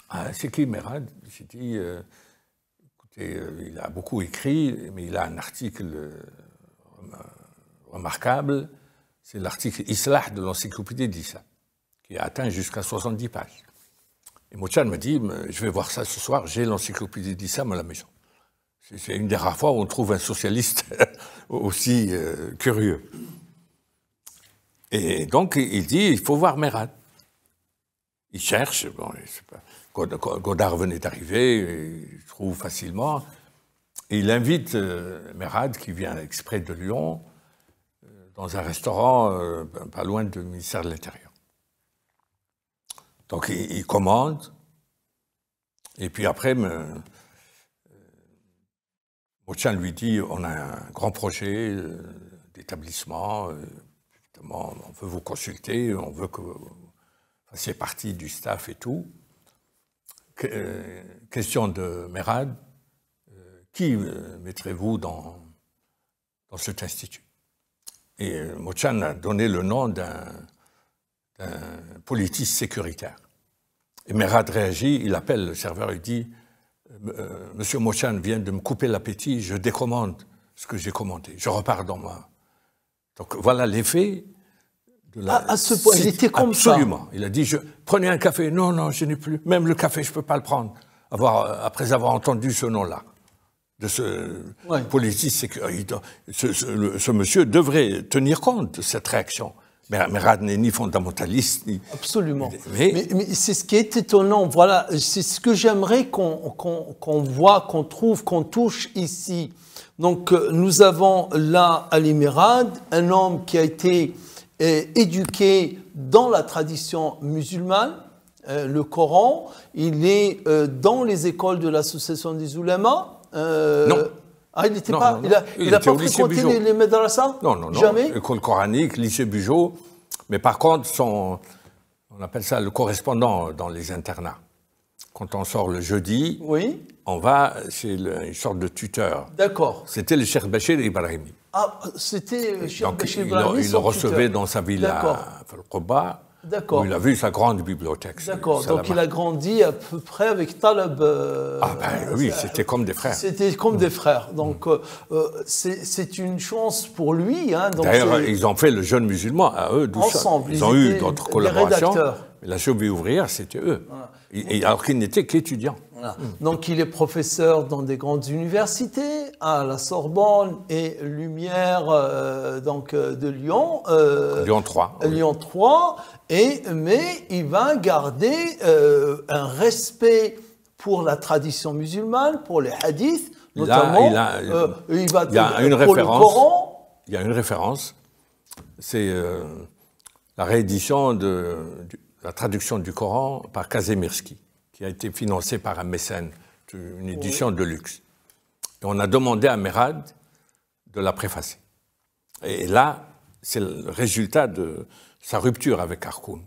Ah, c'est qui Merad? J'ai dit, écoutez, il a beaucoup écrit, mais il a un article remarquable, c'est l'article Islah de l'encyclopédie d'Islam, qui a atteint jusqu'à 70 pages. Et Mochan me dit, je vais voir ça ce soir, j'ai l'encyclopédie d'Islam à la maison. C'est une des rares fois où on trouve un socialiste aussi curieux. Et donc, il dit, il faut voir Merad. Il cherche, bon, je sais pas, Godard venait d'arriver, il trouve facilement, et il invite Merad, qui vient exprès de Lyon, dans un restaurant pas loin du ministère de l'Intérieur. Donc, il commande, et puis après, Mochan lui dit, on a un grand projet d'établissement, évidemment, on veut vous consulter, on veut que vous fassiez partie du staff et tout. Question de Merad, qui mettrez-vous dans cet institut? Et Mochan a donné le nom d'un politiste sécuritaire. Et Merad réagit, il appelle le serveur, il dit, Monsieur Mochan vient de me couper l'appétit, je décommande ce que j'ai commandé, je repars dans moi. Donc voilà l'effet de la... À ce point, il était comme ça. Absolument. Il a dit, prenez un café. Non, non, je n'ai plus. Même le café, je ne peux pas le prendre. Après avoir entendu ce nom-là, de ce politiste sécuritaire. Ce monsieur devrait tenir compte de cette réaction Merad n'est ni fondamentaliste, ni... Absolument. Mais c'est ce qui est étonnant. Voilà, c'est ce que j'aimerais qu'on voit, qu'on trouve, qu'on touche ici. Donc, nous avons là Ali Merad, un homme qui a été éduqué dans la tradition musulmane, le Coran. Il est dans les écoles de l'association des oulémas. Non. Ah, il n'était pas. Il n'a pas fréquenté les madrasas? Non. Jamais. École coranique, lycée Bugeaud. Mais par contre, on appelle ça le correspondant dans les internats. Quand on sort le jeudi, oui, on va chez une sorte de tuteur. D'accord. C'était le Cheikh Bachir Ibrahimi. Ah, c'était le Cheikh Bachir Ibrahimi. Il le recevait dans sa villa à Falqoba. D'accord. Où il a vu sa grande bibliothèque. D'accord, donc il a grandi à peu près avec Taleb. Oui, c'était comme des frères. C'était comme des frères. Donc c'est une chance pour lui. Hein, d'ailleurs, ils ont fait le jeune musulman à eux, ensemble. Ils ont eu d'autres collaborations. Mais la cheville ouvrière, c'était eux. Voilà. Alors qu'ils n'étaient qu'étudiants. Voilà. Donc il est professeur dans des grandes universités, à la Sorbonne et Lumière de Lyon. Lyon 3. Lyon 3. Mais il va garder un respect pour la tradition musulmane, pour les hadiths, notamment. Il y a une référence. Le Coran. Il y a une référence. C'est la réédition de la traduction du Coran par Kazemirsky, qui a été financée par un mécène, une édition de luxe. Et on a demandé à Merad de la préfacer. Et là, c'est le résultat de sa rupture avec Harkoun.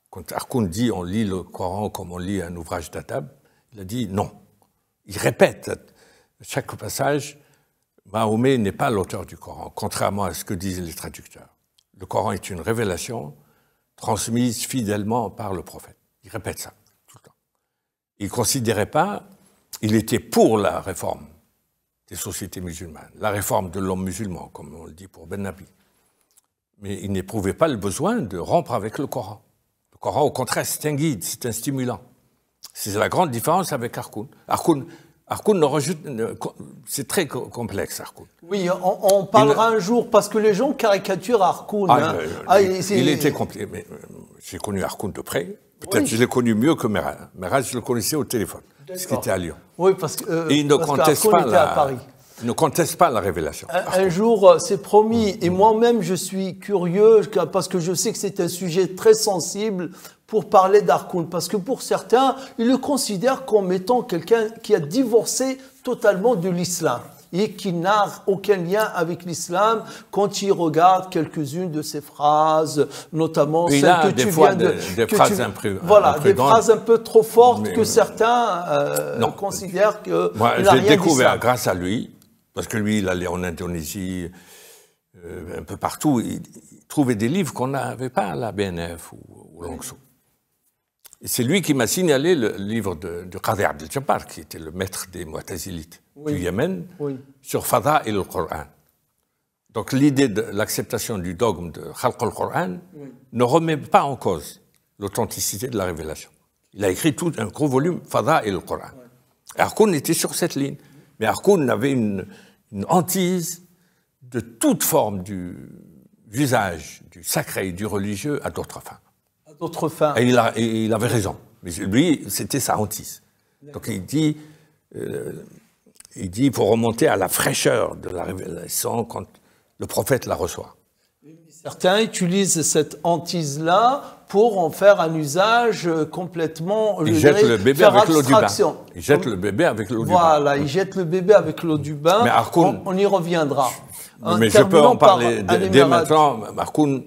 Quand Harkoun dit on lit le Coran comme on lit un ouvrage d'adab, il a dit non. Il répète à chaque passage, Mahomet n'est pas l'auteur du Coran, contrairement à ce que disent les traducteurs. Le Coran est une révélation transmise fidèlement par le prophète. Il répète ça tout le temps. Il ne considérait pas, il était pour la réforme des sociétés musulmanes, la réforme de l'homme musulman, comme on le dit pour Ben Nabi. Mais il n'éprouvait pas le besoin de rompre avec le Coran. Le Coran, au contraire, c'est un guide, c'est un stimulant. C'est la grande différence avec Harkoun. Harkoun c'est très complexe, Harkoun. Oui, on parlera un jour, parce que les gens caricaturent Harkoun. Il était compliqué. Mais j'ai connu Harkoun de près. Peut-être je l'ai connu mieux que Merad. Merad, je le connaissais au téléphone, parce qu'il était à Lyon. Oui, parce que il ne conteste pas à Paris. Il ne conteste pas la révélation. Un jour, c'est promis, et moi-même je suis curieux, parce que je sais que c'est un sujet très sensible pour parler d'Harkoun, parce que pour certains, ils le considèrent comme étant quelqu'un qui a divorcé totalement de l'islam et qui n'a aucun lien avec l'islam quand il regarde quelques-unes de ses phrases, notamment celles que tu viens de... Voilà, des phrases un peu trop fortes que certains considèrent qu'il n'a rien d'islam. Moi, j'ai découvert grâce à lui, parce que lui, il allait en Indonésie, un peu partout, il trouvait des livres qu'on n'avait pas à la BNF ou au Langso. Et c'est lui qui m'a signalé le livre de Qadi Abdel Jabbar, qui était le maître des Mu'tazilites du Yémen, sur Fada et le Coran. Donc l'idée de l'acceptation du dogme de Khalq al-Qur'an ne remet pas en cause l'authenticité de la révélation. Il a écrit tout un gros volume, Fada et le Coran. Harkoun était sur cette ligne. Mais Harkoun avait une hantise de toute forme d'usage du sacré et du religieux à d'autres fins. À d'autres fins. Et il avait raison. Mais lui, c'était sa hantise. Donc il dit il faut remonter à la fraîcheur de la révélation quand le prophète la reçoit. Certains utilisent cette hantise-là pour en faire un usage complètement... Ils jettent le bébé avec l'eau du bain. Ils jettent le bébé avec l'eau du bain. Voilà, ils jettent le bébé avec l'eau du bain. Mais Harkoun, on y reviendra. Mais je peux en parler dès maintenant. Harkoun,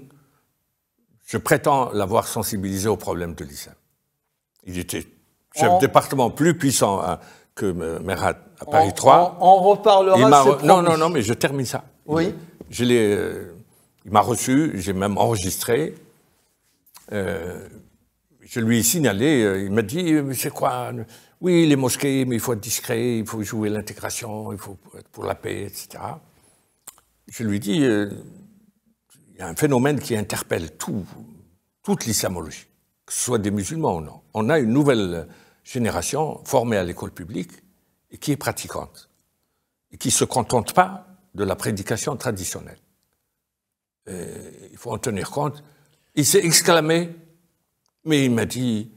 je prétends l'avoir sensibilisé au problème de l'islam. Il était chef de département plus puissant que Merad à Paris 3. On reparlera. Non, mais je termine ça. Oui. Il m'a reçu, j'ai même enregistré. Je lui ai signalé, il m'a dit, c'est quoi? Oui, les mosquées, mais il faut être discret, il faut jouer l'intégration, il faut être pour la paix, etc. Je lui ai dit, il y a un phénomène qui interpelle toute l'islamologie, que ce soit des musulmans ou non. On a une nouvelle génération formée à l'école publique et qui est pratiquante, et qui ne se contente pas de la prédication traditionnelle. Il faut en tenir compte. Il s'est exclamé, mais il m'a dit,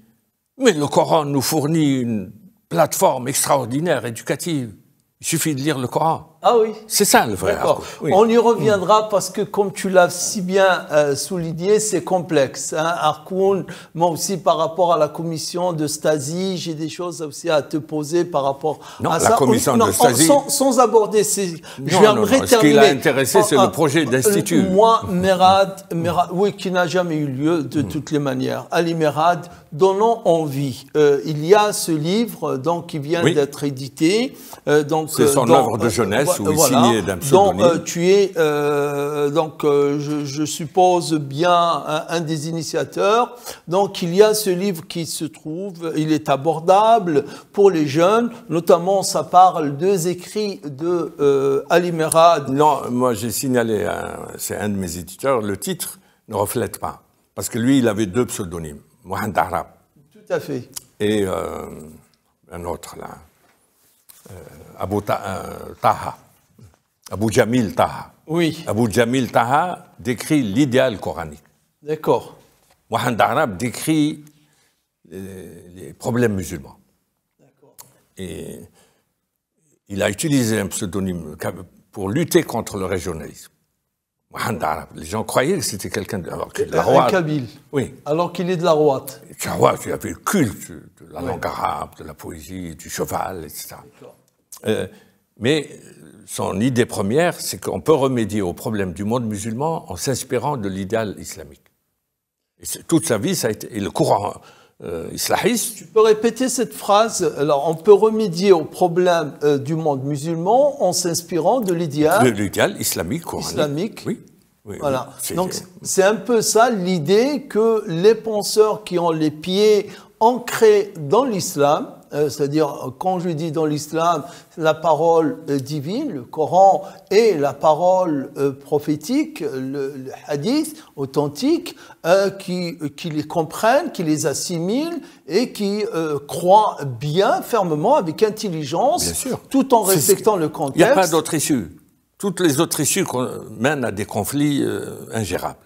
mais le Coran nous fournit une plateforme extraordinaire, éducative. Il suffit de lire le Coran. Ah oui. C'est ça le vrai. Oui. On y reviendra parce que, comme tu l'as si bien souligné, c'est complexe. Hein. Arkoun, moi aussi, par rapport à la commission de Stasi, j'ai des choses aussi à te poser par rapport à ça. La commission de Stasi. Sans aborder ces. Ce qui l'a intéressé, c'est le projet d'institut. Moi, Merad, oui, qui n'a jamais eu lieu de toutes les manières. Ali Merad, donnons envie. Il y a ce livre donc qui vient d'être édité. C'est son œuvre de jeunesse. Où il signait d'un pseudonyme. Donc, tu es, je suppose bien un des initiateurs. Donc, il y a ce livre qui se trouve, il est abordable pour les jeunes. Notamment, ça parle deux écrits de Ali Merad. Non, moi j'ai signalé, c'est un de mes éditeurs, le titre ne reflète pas. Parce que lui, il avait deux pseudonymes, Mohamed Arab. Tout à fait. Et un autre, là, Taha. Abou Jamil Taha. Oui. Abou Jamil Taha décrit l'idéal coranique. D'accord. Mohamed Arab décrit les problèmes musulmans. D'accord. Et il a utilisé un pseudonyme pour lutter contre le régionalisme. Mohamed Arab. Les gens croyaient que c'était quelqu'un de la Roate. Un Kabyle. Oui. Alors qu'il est de la Roate. Il y avait le culte de la langue arabe, de la poésie, du cheval, etc. Mais son idée première, c'est qu'on peut remédier aux problèmes du monde musulman en s'inspirant de l'idéal islamique. Et toute sa vie, ça a été... Et le courant islahiste... Tu peux répéter cette phrase? Alors, on peut remédier aux problèmes du monde musulman en s'inspirant de l'idéal... De l'idéal islamique, coranique. Islamique. Oui. Oui, voilà. Oui, donc, c'est un peu ça l'idée que les penseurs qui ont les pieds ancrés dans l'islam, c'est-à-dire, quand je dis dans l'islam, la parole divine, le Coran, et la parole prophétique, le hadith authentique, qui les comprennent, qui les assimilent et qui croient bien, fermement, avec intelligence, bien sûr, tout en respectant le contexte. Il n'y a pas d'autre issue. Toutes les autres issues mènent à des conflits ingérables.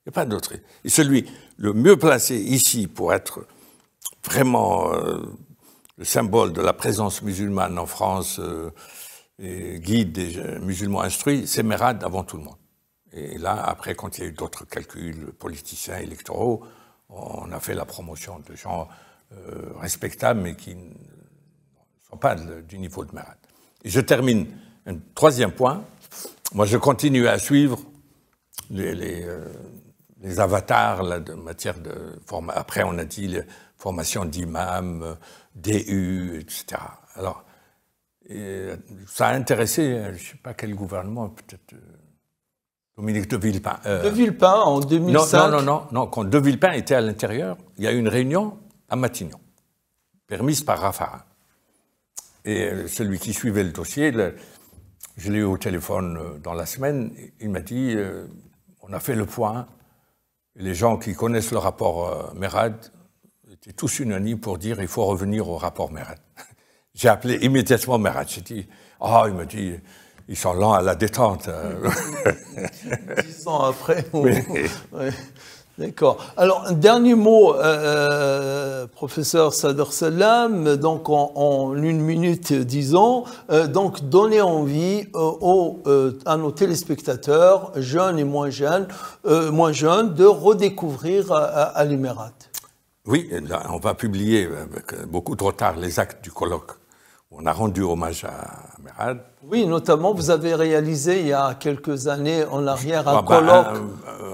Il n'y a pas d'autre. Et celui le mieux placé ici pour être vraiment le symbole de la présence musulmane en France et guide des musulmans instruits, c'est Merad avant tout le monde. Et là, après, quand il y a eu d'autres calculs politiciens, électoraux, on a fait la promotion de gens respectables, mais qui ne sont pas du niveau de Merad. Et je termine un troisième point. Moi, je continue à suivre les avatars là, de matière de formation. Après, on a dit les formations d'imams, DU, etc. Alors, ça a intéressé, je ne sais pas quel gouvernement, peut-être Dominique de Villepin. De Villepin, en 2005. Non. Quand de Villepin était à l'intérieur, il y a eu une réunion à Matignon, permise par Raffarin. Et celui qui suivait le dossier, je l'ai eu au téléphone dans la semaine, il m'a dit, on a fait le point, et les gens qui connaissent le rapport Merad étaient tous unanimes pour dire il faut revenir au rapport Merad. J'ai appelé immédiatement Merad, j'ai dit, il m'a dit, ils sont lents à la détente. 10 ans après. Ouais. D'accord. Alors, un dernier mot, professeur Sader Selam, donc en 1 minute, disons, donc donner envie à nos téléspectateurs, jeunes et moins jeunes, de redécouvrir Ali Merad. Oui, là, on va publier avec beaucoup de retard les actes du colloque où on a rendu hommage à Merad. Oui, notamment, vous avez réalisé il y a quelques années en arrière un colloque.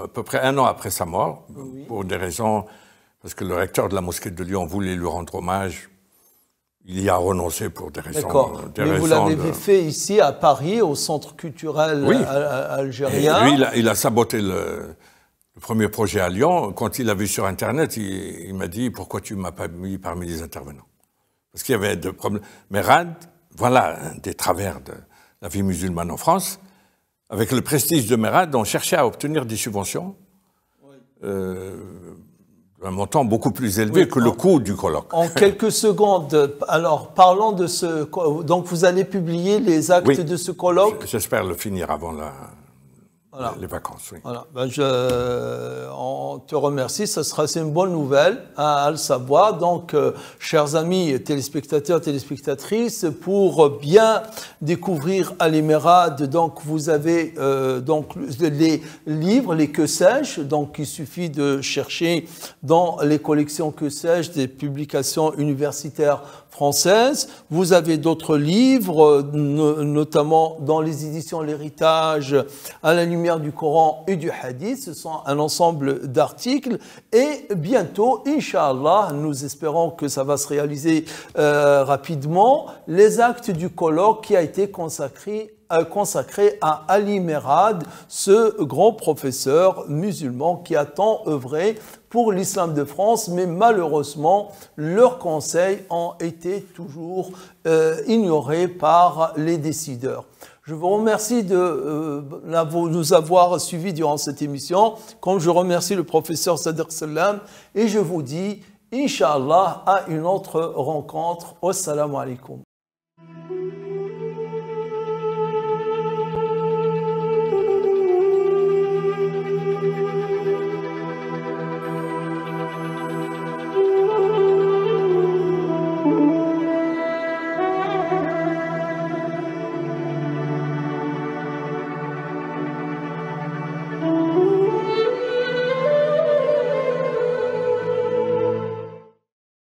À peu près 1 an après sa mort, oui. Pour des raisons, parce que le recteur de la mosquée de Lyon voulait lui rendre hommage. Il y a renoncé pour des raisons. D'accord. Mais vous l'avez fait ici à Paris, au centre culturel algérien. Et lui, il a saboté le premier projet à Lyon. Quand il l'a vu sur Internet, il m'a dit « Pourquoi tu ne m'as pas mis parmi les intervenants ?» Parce qu'il y avait des problèmes. Merad, voilà un des travers de la vie musulmane en France. Avec le prestige de Merad, on cherchait à obtenir des subventions un montant beaucoup plus élevé que le coût du colloque. En quelques secondes, alors parlons de ce... Donc vous allez publier les actes de ce colloque. J'espère le finir avant la les vacances. Oui. Voilà. Ben on te remercie, c'est une bonne nouvelle à le savoir. Donc, chers amis téléspectateurs, téléspectatrices, pour bien découvrir Al-Imerad, donc vous avez donc les livres, les que sais-je. Donc, il suffit de chercher dans les collections que sais-je des publications universitaires françaises. Vous avez d'autres livres, notamment dans les éditions L'Héritage, à la lumière du Coran et du Hadith. Ce sont un ensemble d'articles. Et bientôt, Inch'Allah, nous espérons que ça va se réaliser rapidement, les actes du colloque qui a été consacré à Ali Merad, ce grand professeur musulman qui a tant œuvré pour l'islam de France, mais malheureusement, leurs conseils ont été toujours ignorés par les décideurs. Je vous remercie de nous avoir suivis durant cette émission, comme je remercie le professeur Sadiq Salam, et je vous dis, Inch'Allah, à une autre rencontre. Wassalamu alaikum.